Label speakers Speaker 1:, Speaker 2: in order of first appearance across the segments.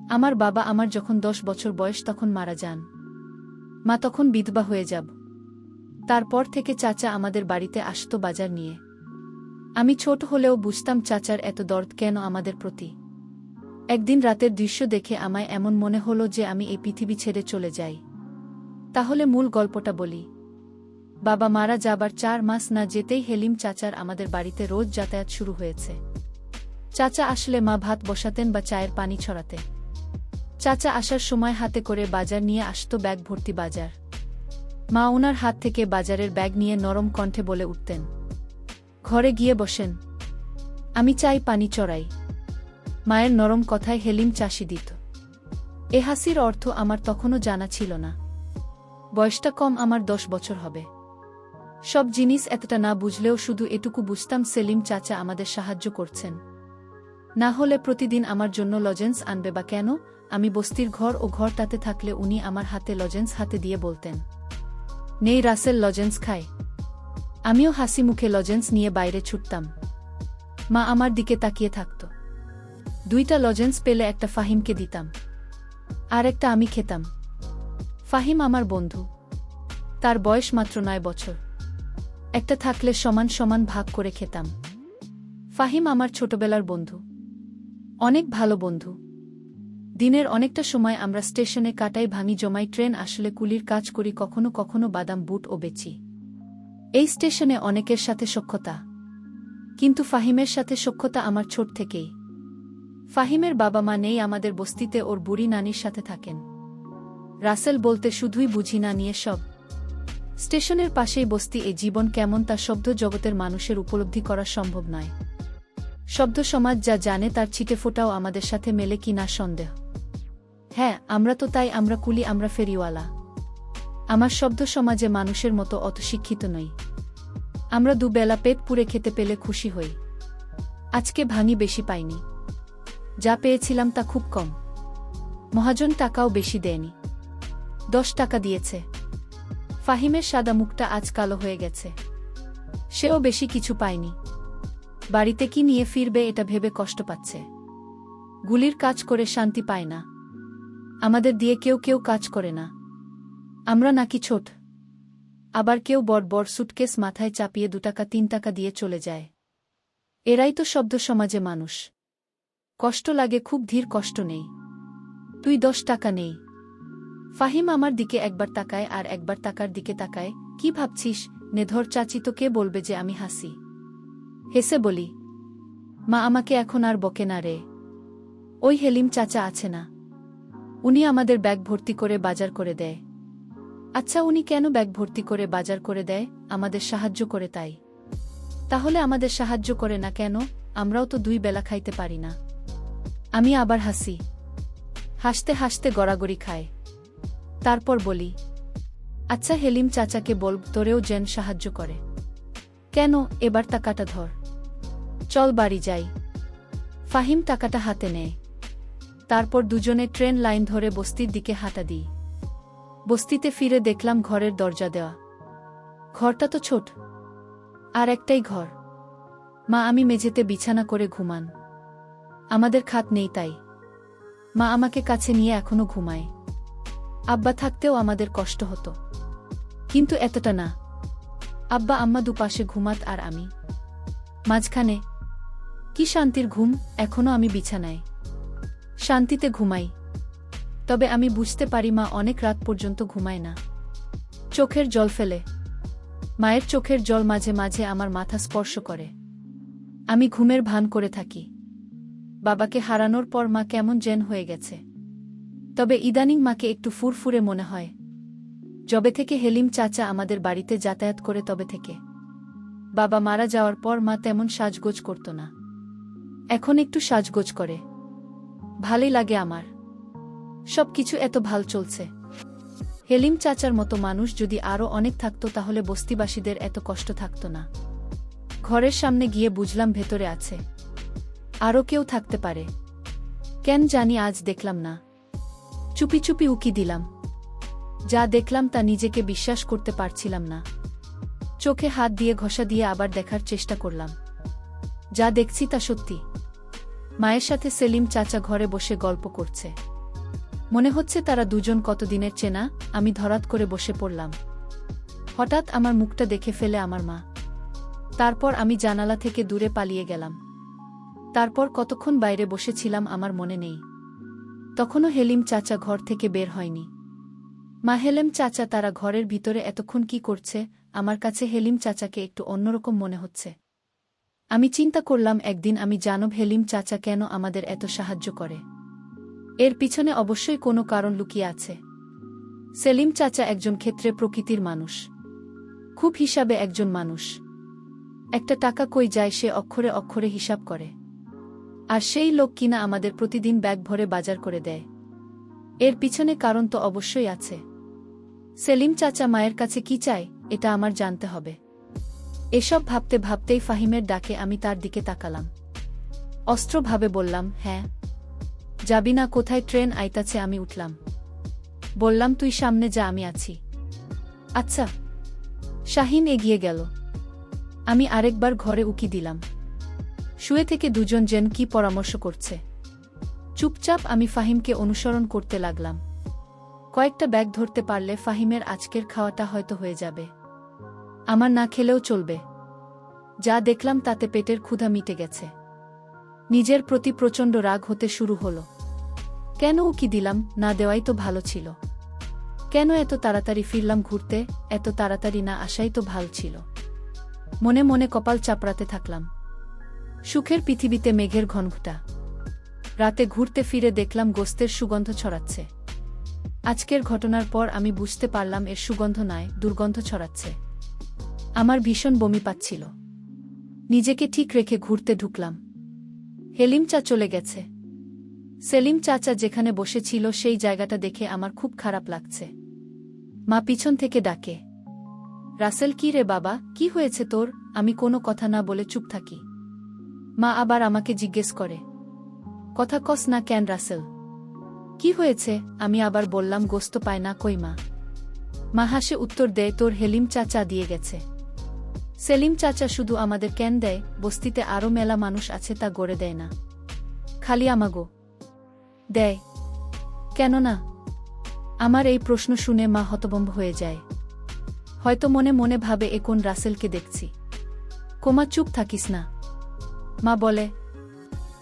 Speaker 1: আমার বাবা আমার যখন 10 বছর বয়স তখন মারা যান। মা তখন বিধবা হয়ে যাব। তারপর থেকে চাচা আমাদের বাড়িতে আসতো বাজার নিয়ে। আমি ছোট হলেও বুঝতাম চাচার এত দরদ কেন আমাদের প্রতি। একদিন রাতের দৃশ্য দেখে আমায় এমন মনে হলো যে আমি এই পৃথিবী ছেড়ে চলে যাই। তাহলে মূল গল্পটা বলি। বাবা মারা যাবার 4 মাস না যেতেই হেলিম চাচার আমাদের বাড়িতে রোজ যাতায়াত শুরু হয়েছে। চাচা আসলে মা ভাত বসাতেন বা চায়ের পানি ছড়াতে। চাচা আসার সময় হাতে করে বাজার নিয়ে আসতো ব্যাগ ভর্তি বাজার। মা ওনার হাত থেকে বাজারের ব্যাগ নিয়ে নরম কণ্ঠে বলে উঠতেন, ঘরে গিয়ে বসেন, আমি চাই পানি চড়াই। মায়ের নরম কথায় হেলিম চাষি দিত। এ হাসির অর্থ আমার তখনও জানা ছিল না। বয়সটা কম, আমার 10 বছর হবে। সব জিনিস এতটা না বুঝলেও শুধু এটুকু বুঝতাম সেলিম চাচা আমাদের সাহায্য করছেন। না হলে প্রতিদিন আমার জন্য লজেন্স আনবে বা কেন? আমি বস্তির ঘর ও ঘরটাতে থাকলে উনি আমার হাতে লজেন্স হাতে দিয়ে বলতেন, নেই রাসেল লজেন্স খায়। আমিও হাসি মুখে লজেন্স নিয়ে বাইরে ছুটতাম। মা আমার দিকে তাকিয়ে থাকত। 2টা লজেন্স পেলে একটা ফাহিমকে দিতাম, আর একটা আমি খেতাম। ফাহিম আমার বন্ধু। তার বয়স মাত্র 9 বছর। একটা থাকলে সমান সমান ভাগ করে খেতাম। ফাহিম আমার ছোটবেলার বন্ধু, অনেক ভালো বন্ধু। দিনের অনেকটা সময় আমরা স্টেশনে কাটাই, ভাঙি জমাই ট্রেন আসলে কুলির কাজ করি, কখনো কখনো বাদাম বুট ও বেচি। এই স্টেশনে অনেকের সাথে সখ্যতা, কিন্তু ফাহিমের সাথে সখ্যতা আমার ছোট থেকেই। ফাহিমের বাবা মা নেই আমাদের বস্তিতে, ওর বুড়ি নানির সাথে থাকেন। রাসেল বলতে শুধুই বুঝি না নিয়ে সব। স্টেশনের পাশেই বস্তি। এই জীবন কেমন তা শব্দ জগতের মানুষের উপলব্ধি করা সম্ভব নয়। শব্দ সমাজ যা জানে তার ছিটে ফোটাও আমাদের সাথে মেলে কি না সন্দেহ। হ্যাঁ, আমরা তো তাই, আমরা কুলি, আমরা ফেরিওয়ালা। আমার শব্দ সমাজে মানুষের মতো অত শিক্ষিত নই। আমরা দুবেলা পেট পুড়ে খেতে পেলে খুশি হই। আজকে ভাঙি বেশি পাইনি, যা পেয়েছিলাম তা খুব কম। মহাজন টাকাও বেশি দেয়নি, 10 টাকা দিয়েছে। ফাহিমের সাদা মুখটা আজ কালো হয়ে গেছে। সেও বেশি কিছু পায়নি। বাড়িতে কি নিয়ে ফিরবে এটা ভেবে কষ্ট পাচ্ছে। গুলির কাজ করে শান্তি পায় না। আমাদের দিয়ে কেউ কেউ কাজ করে না। আমরা নাকি ছোট। আবার কেউ বড় বড় সুটকেস মাথায় চাপিয়ে 2 টাকা 3 টাকা দিয়ে চলে যায়। এরাই তো শব্দ সমাজে মানুষ। কষ্ট লাগে খুব, ধীর কষ্ট নেই। তুই 10 টাকা নেই। ফাহিম আমার দিকে একবার তাকায় আর একবার টাকার দিকে তাকায়। কি ভাবছিস নেধর চাচি? তো কে বলবে যে আমি হাসি? হেসে বলি, মা আমাকে এখন আর বকে না রে। ওই হেলিম চাচা আছে না, উনি আমাদের ব্যাগ ভর্তি করে বাজার করে দেয়। আচ্ছা, উনি কেন ব্যাগ ভর্তি করে বাজার করে দেয়? আমাদের সাহায্য করে তাই। তাহলে আমাদের সাহায্য করে না কেন? আমরাও তো 2 বেলা খাইতে পারি না। আমি আবার হাসি। হাসতে হাসতে গড়াগড়ি খায়। তারপর বলি, আচ্ছা হেলিম চাচাকে বল তোরেও যেন সাহায্য করে। কেন? এবার টাকাটা ধর, চল বাড়ি যাই। ফাহিম টাকাটা হাতে নেয়। তারপর দুজনে ট্রেন লাইন ধরে বস্তির দিকে হাঁটা দিই। বস্তিতে ফিরে দেখলাম ঘরের দরজা দেওয়া। ঘরটা তো ছোট, আর একটাই ঘর। মা আমি মেঝেতে বিছানা করে ঘুমান। আমাদের খাট নেই তাই। মা আমাকে কাছে নিয়ে এখনো ঘুমায়। আব্বা থাকতেও আমাদের কষ্ট হতো, কিন্তু এতটা না। আব্বা আম্মা দুপাশে ঘুমাত আর আমি মাঝখানে। কি শান্তির ঘুম! এখনো আমি বিছানায় শান্তিতে ঘুমাই। তবে আমি বুঝতে পারি মা অনেক রাত পর্যন্ত ঘুমায় না। চোখের জল ফেলে। মায়ের চোখের জল মাঝে মাঝে আমার মাথা স্পর্শ করে। আমি ঘুমের ভান করে থাকি। বাবাকে হারানোর পর মা কেমন যেন হয়ে গেছে। তবে ইদানিং মাকে একটু ফুরফুরে মনে হয়। যবে থেকে হেলিম চাচা আমাদের বাড়িতে যাতায়াত করে তবে থেকে। বাবা মারা যাওয়ার পর মা তেমন সাজগোজ করত না। এখন একটু সাজগোজ করে। ভালোই লাগে আমার। সবকিছু এত ভাল চলছে। হেলিম চাচার মতো মানুষ যদি আরও অনেক থাকত তাহলে বস্তিবাসীদের এত কষ্ট থাকত না। ঘরের সামনে গিয়ে বুঝলাম ভেতরে আছে। আরও কেউ থাকতে পারে। কেন জানি আজ দেখলাম না। চুপি চুপি উকি দিলাম। যা দেখলাম তা নিজেকে বিশ্বাস করতে পারছিলাম না। চোখে হাত দিয়ে ঘষা দিয়ে আবার দেখার চেষ্টা করলাম। যা দেখছি তা সত্যি। মায়ের সাথে সেলিম চাচা ঘরে বসে গল্প করছে। মনে হচ্ছে তারা দুজন কতদিনের চেনা। আমি ধরাত করে বসে পড়লাম। হঠাৎ আমার মুখটা দেখে ফেলে আমার মা। তারপর আমি জানালা থেকে দূরে পালিয়ে গেলাম। তারপর কতক্ষণ বাইরে বসেছিলাম আমার মনে নেই। তখনও হেলিম চাচা ঘর থেকে বের হয়নি। মা, হেলেম চাচা তারা ঘরের ভিতরে এতক্ষণ কি করছে? আমার কাছে হেলিম চাচাকে একটু অন্যরকম মনে হচ্ছে। আমি চিন্তা করলাম একদিন আমি জানব হেলিম চাচা কেন আমাদের এত সাহায্য করে। এর পিছনে অবশ্যই কোনো কারণ লুকিয়ে আছে। সেলিম চাচা একজন ক্ষেত্রে প্রকৃতির মানুষ, খুব হিসাবে একজন মানুষ। একটা টাকা কই যায় সে অক্ষরে অক্ষরে হিসাব করে। আর সেই লোক কিনা আমাদের প্রতিদিন ব্যাগ ভরে বাজার করে দেয়। এর পিছনে কারণ তো অবশ্যই আছে। সেলিম চাচা মায়ের কাছে কি চায় এটা আমার জানতে হবে। এসব ভাবতে ভাবতেই ফাহিমের ডাকে আমি তার দিকে তাকালাম। অস্ত্রভাবে বললাম, হ্যাঁ। যাবি না কোথায়? ট্রেন আইতাছে। আমি উঠলাম। বললাম, তুই সামনে যা, আমি আছি। আচ্ছা। শাহিন এগিয়ে গেল। আমি আরেকবার ঘরে উকি দিলাম। শুয়ে থেকে দুজন যেন কি পরামর্শ করছে। চুপচাপ আমি ফাহিমকে অনুসরণ করতে লাগলাম। কয়েকটা ব্যাগ ধরতে পারলে ফাহিমের আজকের খাওয়াটা হয়তো হয়ে যাবে। আমার না খেলেও চলবে। যা দেখলাম তাতে পেটের ক্ষুধা মিটে গেছে। নিজের প্রতি প্রচণ্ড রাগ হতে শুরু হলো। কেন উকি দিলাম? না দেওয়াই তো ভালো ছিল। কেন এত তাড়াতাড়ি ফিরলাম ঘুরতে? এত তাড়াতাড়ি না আসাই তো ভাল ছিল। মনে মনে কপাল চাপড়াতে থাকলাম। সুখের পৃথিবীতে মেঘের ঘনঘটা। রাতে ঘুরতে ফিরে দেখলাম গোস্তের সুগন্ধ ছড়াচ্ছে। আজকের ঘটনার পর আমি বুঝতে পারলাম এর সুগন্ধ নয়, দুর্গন্ধ ছড়াচ্ছে। আমার ভীষণ বমি পাচ্ছিল। নিজেকে ঠিক রেখে ঘুরতে ঢুকলাম। হেলিম চা চলে গেছে। সেলিম চাচা যেখানে বসেছিল সেই জায়গাটা দেখে আমার খুব খারাপ লাগছে। মা পিছন থেকে ডাকে, রাসেল, কি রে বাবা, কি হয়েছে তোর? আমি কোনো কথা না বলে চুপ থাকি। মা আবার আমাকে জিজ্ঞেস করে, কথা কস না কেন রাসেল? কি হয়েছে? আমি আবার বললাম, গোস্ত পায় না কই মা। মা হাসে উত্তর দেয়, তোর হেলিম চাচা দিয়ে গেছে। সেলিম চাচা শুধু আমাদের কেন দেয়, বস্তিতে আরও মেলা মানুষ আছে তা গড়ে দেয় না, খালি আমাগো দেয়। কেন না? আমার এই প্রশ্ন শুনে মা হতভম্ব হয়ে যায়। হয়তো মনে মনে ভাবে, এ কোন রাসেলকে দেখছি। কোমা, চুপ থাকিস না। মা বলে,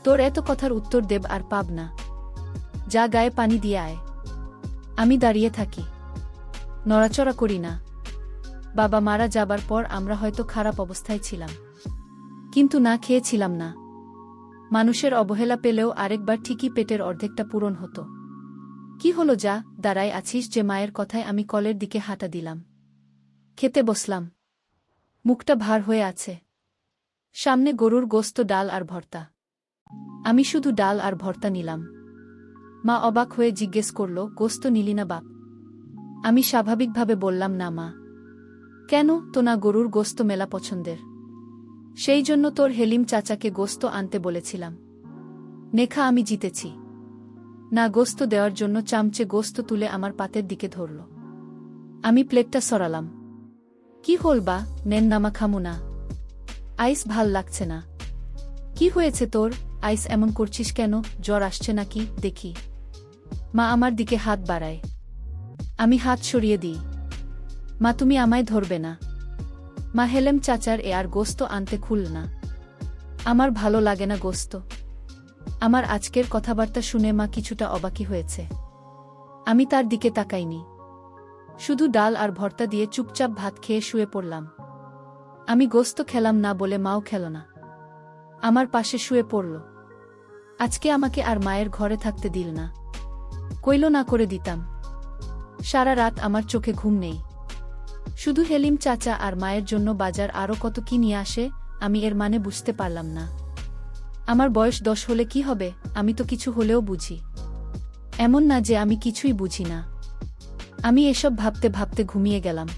Speaker 1: তোর এত কথার উত্তর দেব আর পাব না। যা গায়ে পানি দিয়ে আয়। আমি দাঁড়িয়ে থাকি, নড়াচড়া করি না। বাবা মারা যাবার পর আমরা হয়তো খারাপ অবস্থায় ছিলাম, কিন্তু না খেয়েছিলাম না। মানুষের অবহেলা পেলেও আরেকবার ঠিকই পেটের অর্ধেকটা পূরণ হতো। কি হলো, যা দাঁড়ায় আছিস যে? মায়ের কথায় আমি কলের দিকে হাঁটা দিলাম। খেতে বসলাম। মুখটা ভার হয়ে আছে। সামনে গরুর গোস্ত, ডাল আর ভর্তা। আমি শুধু ডাল আর ভর্তা নিলাম। মা অবাক হয়ে জিজ্ঞেস করল, গোস্ত নিলি না বাপ? আমি স্বাভাবিকভাবে বললাম, না মা। কেন? তো না, গরুর গোস্ত মেলা পছন্দের, সেই জন্য তোর হেলিম চাচাকে গোস্ত আনতে বলেছিলাম। নেখা, আমি জিতেছি। না, গোস্ত দেওয়ার জন্য চামচে গোস্ত তুলে আমার পাতের দিকে ধরল। আমি প্লেটটা সরালাম। কি হল বা? নেন নামা, খামু না। আইস ভাল লাগছে না। কি হয়েছে তোর? আইস এমন করছিস কেন? জ্বর আসছে নাকি দেখি। মা আমার দিকে হাত বাড়ায়। আমি হাত সরিয়ে দিই। মা, তুমি আমায় ধরবে না। মা, হেলেম চাচার এ আর গোস্ত আনতে খুল না। আমার ভালো লাগে না গোস্ত। আমার আজকের কথাবার্তা শুনে মা কিছুটা অবাকি হয়েছে। আমি তার দিকে তাকাইনি। শুধু ডাল আর ভর্তা দিয়ে চুপচাপ ভাত খেয়ে শুয়ে পড়লাম। আমি গোস্ত খেলাম না বলে মাও খেল না। আমার পাশে শুয়ে পড়ল। আজকে আমাকে আর মায়ের ঘরে থাকতে দিল না। কইল না করে দিতাম। সারা রাত আমার চোখে ঘুম নেই। শুধু হেলিম চাচা আর মায়ের জন্য বাজার আরও কত কি নিয়ে আসে, আমি এর মানে বুঝতে পারলাম না। আমার বয়স 10 হলে কি হবে? আমি তো কিছু হলেও বুঝি। এমন না যে আমি কিছুই বুঝি না। আমি এসব ভাবতে ভাবতে ঘুমিয়ে গেলাম।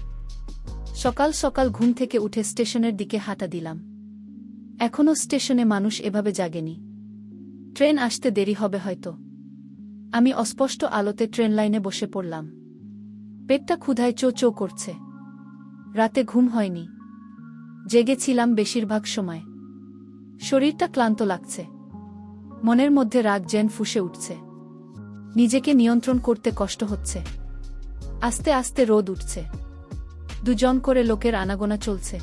Speaker 1: সকাল সকাল ঘুম থেকে উঠে স্টেশনের দিকে হাঁটা দিলাম। এখনও স্টেশনে মানুষ এভাবে জাগেনি। ট্রেন আসতে দেরি হবে হয়তো। আমি অস্পষ্ট আলোতে ট্রেন লাইনে বসে পড়লাম। পেটটা ক্ষুধায় চো চো করছে। রাতে ঘুম হয়নি। জেগেছিলাম বেশিরভাগ সময়। শরীরটা ক্লান্ত লাগছে। মনের মধ্যে রাগ যেন ফুঁসে উঠছে। নিজেকে নিয়ন্ত্রণ করতে কষ্ট হচ্ছে। আস্তে আস্তে রোদ উঠছে। দুজন করে লোকের আনাগোনা চলছে।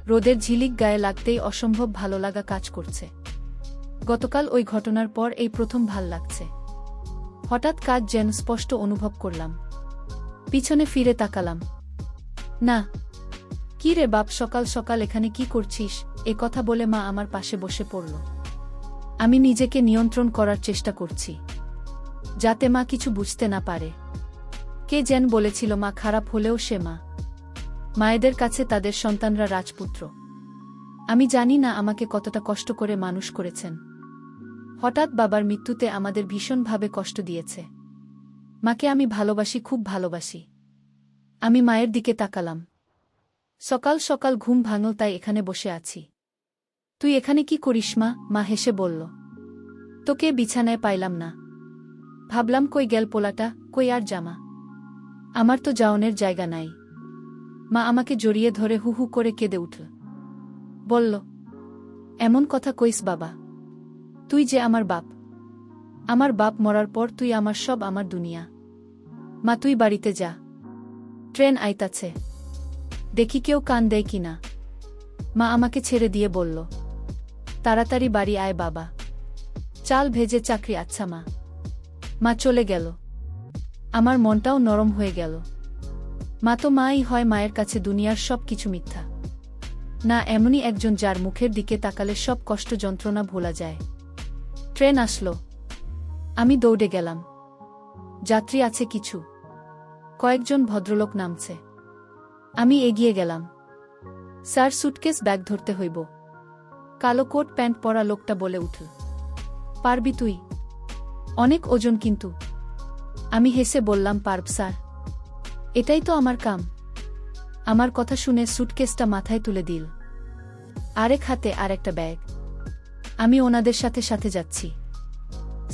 Speaker 1: রোদের ঝিলিক গায়ে লাগতেই অসম্ভব ভালো লাগা কাজ করছে। গতকাল ওই ঘটনার পর এই প্রথম ভাল লাগছে। হঠাৎ কাজ যেন স্পষ্ট অনুভব করলাম। পিছনে ফিরে তাকালাম। না। কি রে বাপ, সকাল সকাল এখানে কি করছিস? এ কথা বলে মা আমার পাশে বসে পড়ল। আমি নিজেকে নিয়ন্ত্রণ করার চেষ্টা করছি, যাতে মা কিছু বুঝতে না পারে। কে যেন বলেছিল মা খারাপ হলেও সে মা। মায়েদের কাছে তাদের সন্তানরা রাজপুত্র। আমি জানি না আমাকে কতটা কষ্ট করে মানুষ করেছেন। হঠাৎ বাবার মৃত্যুতে আমাদের ভীষণভাবে কষ্ট দিয়েছে। মাকে আমি ভালোবাসি, খুব ভালোবাসি। আমি মায়ের দিকে তাকালাম। সকাল সকাল ঘুম ভাঙল, তাই এখানে বসে আছি। তুই এখানে কি করিস মা? মা হেসে বলল। তোকে বিছানায় পাইলাম না। ভাবলাম কই গেল পোলাটা, কই আর জামা। আমার তো যাওনের জায়গা নাই। মা আমাকে জড়িয়ে ধরে হু হু করে কেঁদে উঠল। বলল, এমন কথা কইস বাবা? তুই যে আমার বাপ। আমার বাপ মরার পর তুই আমার সব, আমার দুনিয়া। মা তুই বাড়িতে যা, ট্রেন আইতাছে। দেখি কেউ কান দেয় কিনা। মা আমাকে ছেড়ে দিয়ে বলল, তাড়াতাড়ি বাড়ি আয় বাবা, চাল ভেজে চাকরি। আচ্ছা মা। মা চলে গেল। আমার মনটাও নরম হয়ে গেল। মা তো মাই হয়, মায়ের কাছে দুনিয়ার সব কিছু মিথ্যা। না, এমনই একজন যার মুখের দিকে তাকালে সব কষ্ট যন্ত্রণা ভোলা যায়। ট্রেন আসলো। আমি দৌড়ে গেলাম। যাত্রী আছে কিছু, কয়েকজন ভদ্রলোক নামছে। আমি এগিয়ে গেলাম। স্যার, সুটকেস ব্যাগ ধরতে হইব। কালো কোট প্যান্ট পরা লোকটা বলে উঠল, পারবি তুই? অনেক ওজন কিন্তু। আমি হেসে বললাম, পারব স্যার, এটাই তো আমার কাম। আমার কথা শুনে সুটকেসটা মাথায় তুলে দিল। আরেক হাতে আর একটা ব্যাগ। আমি ওনাদের সাথে সাথে যাচ্ছি।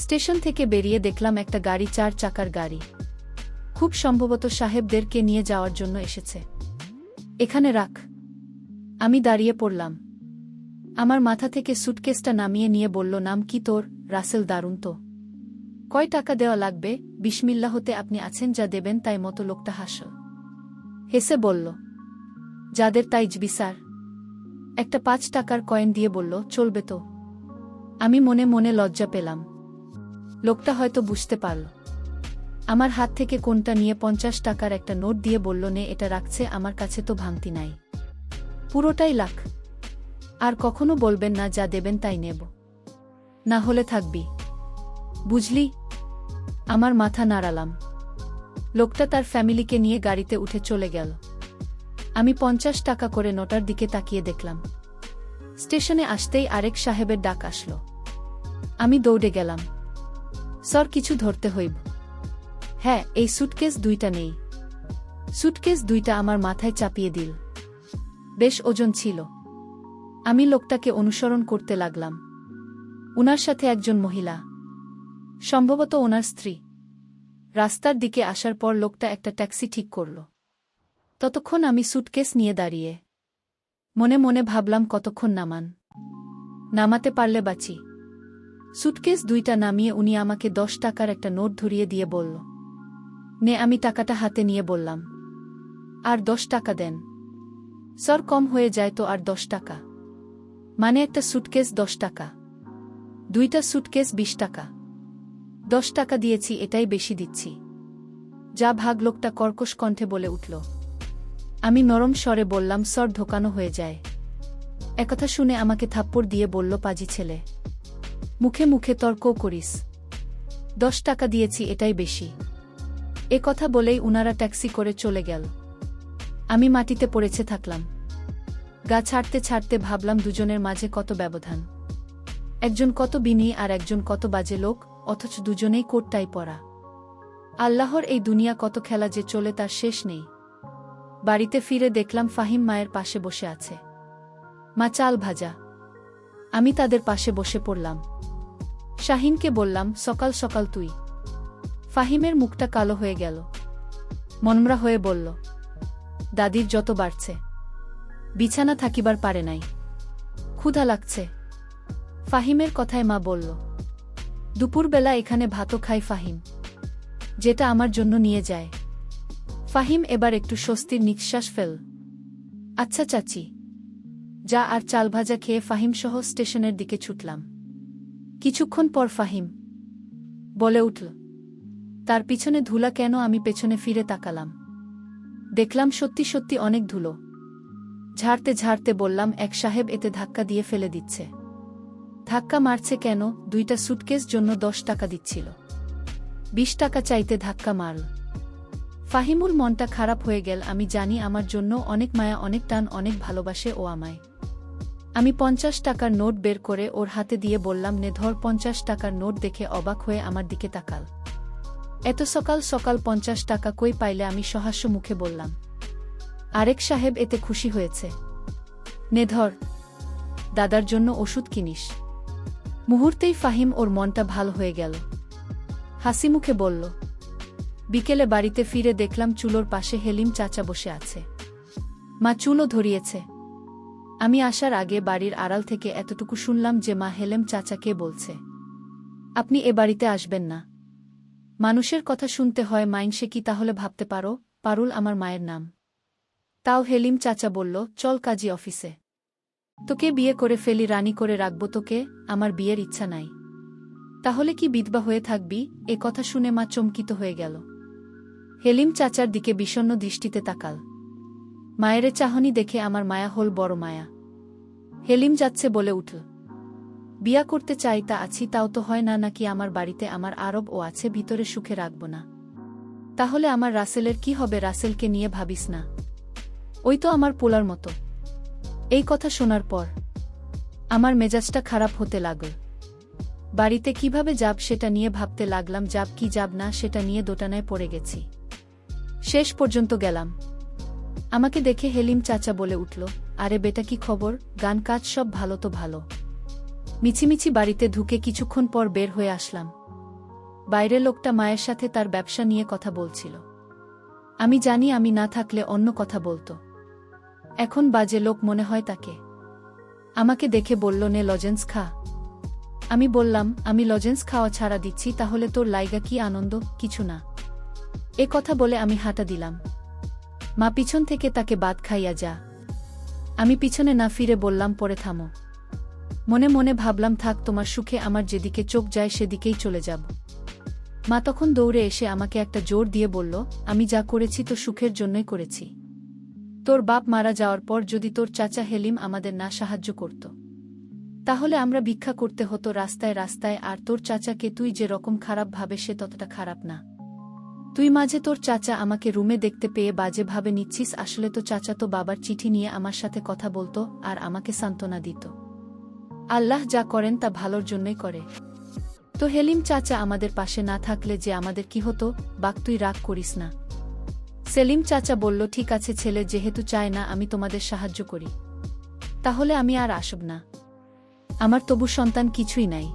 Speaker 1: স্টেশন থেকে বেরিয়ে দেখলাম একটা গাড়ি, 4 চাকার গাড়ি। খুব সম্ভবত সাহেবদেরকে নিয়ে যাওয়ার জন্য এসেছে। এখানে রাখ। আমি দাঁড়িয়ে পড়লাম। আমার মাথা থেকে সুটকেসটা নামিয়ে নিয়ে বলল, নাম কি তোর? রাসেল। দারুণ তো। কয় টাকা দেওয়া লাগবে? বিসমিল্লাহতে আপনি আছেন, যা দেবেন তাই মতো। লোকটা হাসল, হেসে বলল, যাদের তাই জবি স্যার। একটা 5 টাকার কয়েন দিয়ে বলল, চলবে তো? আমি মনে মনে লজ্জা পেলাম। লোকটা হয়তো বুঝতে পারল। আমার হাত থেকে কোনটা নিয়ে 50 টাকার একটা নোট দিয়ে বলল, নে, এটা রাখছে আমার কাছে তো ভাঙতি নাই, পুরোটাই লাখ। আর কখনো বলবেন না যা দেবেন তাই নেব, না হলে থাকবি, বুঝলি? আমার মাথা নাড়ালাম। লোকটা তার ফ্যামিলিকে নিয়ে গাড়িতে উঠে চলে গেল। আমি 50 টাকা করে নোটার দিকে তাকিয়ে দেখলাম। স্টেশনে আসতেই আরেক সাহেবের ডাক আসলো। আমি দৌড়ে গেলাম। স্যার, কিছু ধরতে হইব। হ্যাঁ, এই সুটকেস 2টা নেই। সুটকেস 2টা আমার মাথায় চাপিয়ে দিল। বেশ ওজন ছিল। আমি লোকটাকে অনুসরণ করতে লাগলাম। উনার সাথে একজন মহিলা, সম্ভবত ওনার স্ত্রী। রাস্তার দিকে আসার পর লোকটা একটা ট্যাক্সি ঠিক করল। ততক্ষণ আমি সুটকেস নিয়ে দাঁড়িয়ে মনে মনে ভাবলাম, কতক্ষণ নামান। নামাতে পারলে বাঁচি। সুটকেস 2টা নামিয়ে উনি আমাকে 10 টাকার একটা নোট ধরিয়ে দিয়ে বলল, নে। আমি টাকাটা হাতে নিয়ে বললাম, আর 10 টাকা দেন। স্যার, কম হয়ে যায় তো। আর 10 টাকা? মানে একটা সুটকেস 10 টাকা, 2টা সুটকেস 20 টাকা। 10 টাকা দিয়েছি, এটাই বেশি দিচ্ছি। যা ভাগ। লোকটা কর্কশ কণ্ঠে বলে উঠল। আমি নরম স্বরে বললাম, স্যার, ঢোকানো হয়ে যায়। একথা শুনে আমাকে থাপ্পড় দিয়ে বলল, পাজি ছেলে, মুখে মুখে তর্কও করিস। 10 টাকা দিয়েছি, এটাই বেশি। এ কথা বলেই উনারা ট্যাক্সি করে চলে গেল। আমি মাটিতে পড়েছে থাকলাম। গা ছাড়তে ছাড়তে ভাবলাম, দুজনের মাঝে কত ব্যবধান। একজন কত বিনয়ী আর একজন কত বাজে লোক, অথচ দুজনেই কোটটাই পরা। আল্লাহর এই দুনিয়া কত খেলা যে চলে, তার শেষ নেই। বাড়িতে ফিরে দেখলাম ফাহিম মায়ের পাশে বসে আছে। মা চাল ভাজা। আমি তাদের পাশে বসে পড়লাম। শাহিনকে বললাম, সকাল সকাল তুই? ফাহিমের মুখটা কালো হয়ে গেল। মনমরা হয়ে বলল, দাদির যত বাড়ছে, বিছানা থাকিবার পারে নাই, ক্ষুধা লাগছে। ফাহিমের কথায় মা বলল, দুপুরবেলা এখানে ভাতও খায় ফাহিম, যেটা আমার জন্য নিয়ে যায়। ফাহিম এবার একটু স্বস্তির নিঃশ্বাস ফেল। আচ্ছা চাচি, যা। আর চাল ভাজা খেয়ে ফাহিম সহ স্টেশনের দিকে ছুটলাম। কিছুক্ষণ পর ফাহিম বলে উঠল, তার পিছনে ধুলা কেন? আমি পেছনে ফিরে তাকালাম, দেখলাম সত্যি সত্যি অনেক ধুলো। ঝাড়তে ঝাড়তে বললাম, এক সাহেব এতে ধাক্কা দিয়ে ফেলে দিচ্ছে। ধাক্কা মারছে কেন? 2টা সুটকেস জন্য 10 টাকা দিচ্ছিল, 20 টাকা চাইতে ধাক্কা মারল। ফাহিমুল মনটা খারাপ হয়ে গেল। আমি জানি আমার জন্য অনেক মায়া, অনেক টান, অনেক ভালোবাসে ও আমায়। আমি 50 টাকার নোট বের করে ওর হাতে দিয়ে বললাম, নে ধর। 50 টাকার নোট দেখে অবাক হয়ে আমার দিকে তাকাল। এত সকাল সকাল 50 টাকা কই পাইলে? আমি সহাস্য মুখে বললাম। আরেক সাহেব এতে খুশি হয়েছে। নে ধর, দাদার জন্য ওষুধ কিনিস। মুহূর্তেই ফাহিম ওর মনটা ভালো হয়ে গেল, হাসি মুখে বলল। বিকেলে বাড়িতে ফিরে দেখলাম চুলোর পাশে হেলিম চাচা বসে আছে। মা চুলো ধরিয়েছে। আমি আসার আগে বাড়ির আড়াল থেকে এতটুকু শুনলাম যে মা হেলেম চাচাকে বলছে, আপনি এ বাড়িতে আসবেন না। মানুষের কথা শুনতে হয়, মাইনসে কি তাহলে ভাবতে পারো? পারুল আমার মায়ের নাম। তাও হেলিম চাচা বলল, চল কাজী অফিসে, তোকে বিয়ে করে ফেলি, রানী করে রাখব তোকে। আমার বিয়ের ইচ্ছা নাই। তাহলে কি বিধবা হয়ে থাকবি? এ কথা শুনে মা চমকিত হয়ে গেল। হেলিম চাচার দিকে বিষণ্ণ দৃষ্টিতে তাকাল। মায়ের চাহনি দেখে আমার মায়া হল, বড় মায়া। হেলিম যাচ্ছে বলে উঠল, বিয়া করতে চাই তা আছি, তাও তো হয় না। নাকি আমার বাড়িতে আমার আরব ও আছে, ভিতরে সুখে রাখব না? তাহলে আমার রাসেলের কি হবে? রাসেলকে নিয়ে ভাবিস না, ওই তো আমার পোলার মতো। এই কথা শোনার পর আমার মেজাজটা খারাপ হতে লাগল। বাড়িতে কিভাবে যাব সেটা নিয়ে ভাবতে লাগলাম। যাব কি যাব না সেটা নিয়ে দোটানায় পড়ে গেছি। শেষ পর্যন্ত গেলাম। আমাকে দেখে হেলিম চাচা বলে উঠল, আরে বেটা কি খবর? গান কাজ সব ভালো তো? ভালো। মিছিমিছি বাড়িতে ঢুকে কিছুক্ষণ পর বের হয়ে আসলাম। বাইরে লোকটা মায়ের সাথে তার ব্যবসা নিয়ে কথা বলছিল। আমি জানি আমি না থাকলে অন্য কথা বলতো। এখন বাজে লোক মনে হয় তাকে। আমাকে দেখে বলল, নে লজেন্স খা। আমি বললাম, আমি লজেন্স খাওয়া ছাড়া দিচ্ছি, তাহলে তোর লাইগা কি আনন্দ? কিছু না। এ কথা বলে আমি হাঁটা দিলাম। মা পিছন থেকে তাকে বাদ খাইয়া যা। আমি পিছনে না ফিরে বললাম, পরে থামো। মনে মনে ভাবলাম, থাক, তোমার সুখে আমার যেদিকে চোখ যায় সেদিকেই চলে যাব। মা তখন দৌড়ে এসে আমাকে একটা জোর দিয়ে বলল, আমি যা করেছি তো সুখের জন্যই করেছি। তোর বাপ মারা যাওয়ার পর যদি তোর চাচা হেলিম আমাদের না সাহায্য করত, তাহলে আমরা ভিক্ষা করতে হতো রাস্তায় রাস্তায়। আর তোর চাচাকে তুই যে রকম খারাপ ভাবে সে ততটা খারাপ না। তুই মাঝে তোর চাচা আমাকে রুমে দেখতে পেয়ে বাজে ভাবে নিচ্ছিস। আসলে তো চাচা তো বাবার চিঠি নিয়ে আমার সাথে কথা বলতো আর আমাকে সান্ত্বনা দিত। আল্লাহ যা করেন তা ভালোর জন্যই করে। তো হেলিম চাচা আমাদের পাশে না থাকলে যে আমাদের কি হতো? বাক, তুই রাগ করিস না। সেলিম চাচা বলল, ঠিক আছে, ছেলে যেহেতু চায় না আমি তোমাদের সাহায্য করি, তাহলে আমি আর আসব না। আমার তবু সন্তান কিছুই নাই।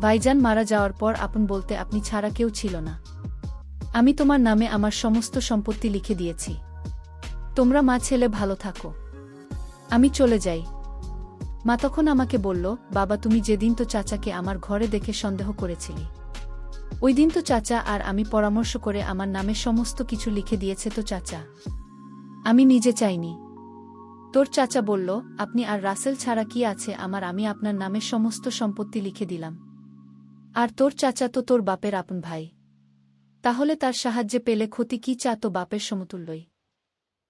Speaker 1: ভাইজান মারা যাওয়ার পর আপন বলতে আপনি ছাড়া কেউ ছিল না। আমি তোমার নামে আমার সমস্ত সম্পত্তি লিখে দিয়েছি। তোমরা মা ছেলে ভালো থাকো, আমি চলে যাই। মা তখন আমাকে বলল, বাবা, তুমি যেদিন তো চাচাকে আমার ঘরে দেখে সন্দেহ করেছিলি, ওই দিন তো চাচা আর আমি পরামর্শ করে আমার নামে সমস্ত কিছু লিখে দিয়েছে তো চাচা, আমি নিজে চাইনি। তোর চাচা বলল, আপনি আর রাসেল ছাড়া কি আছে আমার? আমি আপনার নামে সমস্ত সম্পত্তি লিখে দিলাম। আর তোর চাচা তো তোর বাপের আপন ভাই, তাহলে তার সাহায্যে পেলে ক্ষতি কি? চা তো বাপের সমতুল্যই।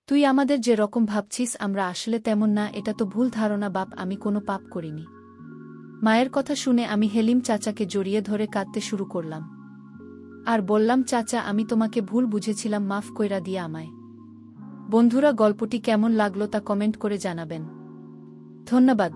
Speaker 1: তুই আমাদের যে রকম ভাবছিস আমরা আসলে তেমন না, এটা তো ভুল ধারণা বাপ, আমি কোনো পাপ করিনি। মায়ের কথা শুনে আমি হেলিম চাচাকে জড়িয়ে ধরে কাঁদতে শুরু করলাম আর বললাম, চাচা, আমি তোমাকে ভুল বুঝেছিলাম, মাফ কইরা দিয়া আমায়। বন্ধুরা, গল্পটি কেমন লাগলো তা কমেন্ট করে জানাবেন। ধন্যবাদ।